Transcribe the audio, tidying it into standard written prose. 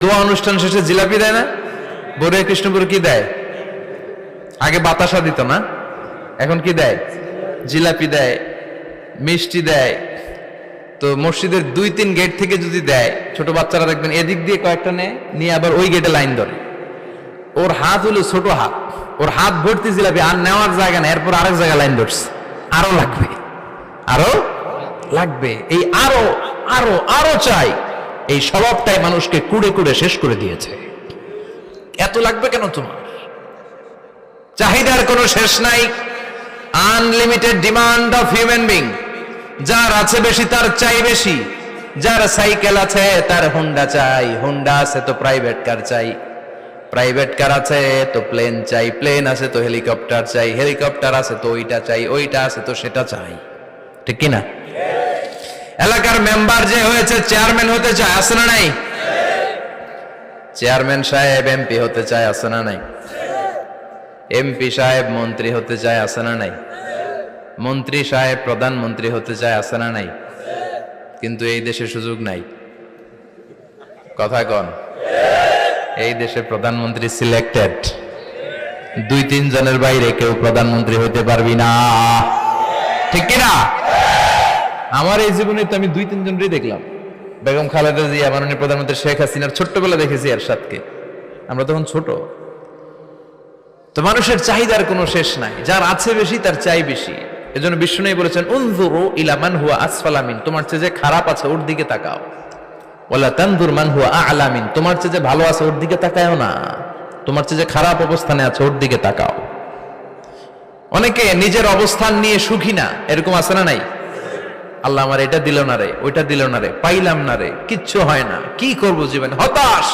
দোয়া অনুষ্ঠান শেষে জিলাপি দেয় না? বড়ুয়া কৃষ্ণপুর কি দেয়? আগে বাতাসা দিত না, এখন কি দেয়? জিলাপি দেয়, মিষ্টি দেয়। তো মসজিদের 2-3 গেট থেকে যদি দেয়, ছোট বাচ্চারা দেখবেন এদিক দিয়ে কয়েকটা নিয়ে আবার ওই গেটে লাইন ধরে। ওর হাত হলো ছোট হাত, ওর হাত ভর্তি জিলাপি, আর নেওয়ার জায়গা নেই, এরপর আরেক জায়গায় লাইন ধরছে, আরো লাগবে, আরো লাগবে, এই আরো আরো আরো চাই। এই স্বভাবটাই মানুষকে কুড়ে কুড়ে শেষ করে দিয়েছে। এত লাগবে কেন তোমার? চাহিদার কোনো শেষ নাই। Unlimited demand of human being. যার আছে বেশি তার চাই বেশি। যার সাইকেল আছে তার হোন্ডা চাই, হোন্ডা আছে তো প্রাইভেট কার চাই, প্রাইভেট কার আছে তো প্লেন চাই, প্লেন আছে তো হেলিকপ্টার চাই, হেলিকপ্টার আছে তো ওইটা চাই, ওইটা আছে তো সেটা চাই। ঠিক কিনা? এলাকার মেম্বার যে হয়েছে চেয়ারম্যান হতে চায়, আছে না নাই? চেয়ারম্যান সাহেব এমপি হতে চায়, আছে না নাই? এমপি সাহেব মন্ত্রী হতে চায়, আছে না নাই? মন্ত্রী সাহেব প্রধানমন্ত্রী হতে চায়, আছে না নাই? কিন্তু এই দেশে সুযোগ নাই। কথা কন। এই দেশে প্রধানমন্ত্রী সিলেক্টেড। 2-3 জনের বাইরে কেউ প্রধানমন্ত্রী হইতে পারবি না। ঠিক কিনা? আমার এই জীবনে তো আমি 2-3 জনই দেখলাম। বেগম খালেদা জিয়া, মাননীয় প্রধানমন্ত্রী শেখ হাসিনার ছোট্টবেলা দেখেছি এরশাদকে, আমরা তখন ছোট। তো মানুষের চাহিদার কোনো শেষ নাই। যার আছে বেশি তার চাই বেশি। এজন্য বিষ্ণু বলেছেন, উনজুরু ইলা মান হুয়া আসফালা মিন, তোমার চেয়ে যে খারাপ আছে ওর দিকে তাকাও। ওয়ালা তানজুর মান হুয়া আ'লা মিন, তোমার চেয়ে যে ভালো আছে ওর দিকে তাকায়ও না, তোমার চেয়ে যে খারাপ অবস্থানে আছে ওর দিকে তাকাও। অনেকে নিজের অবস্থান নিয়ে সুখী না, এরকম আছে না নাই? আল্লাহ আমার এটা দিল না রে, ওইটা দিল না রে, পাইলাম না রে, কিচ্ছু হয় না, কি করবো জীবনে, হতাশ।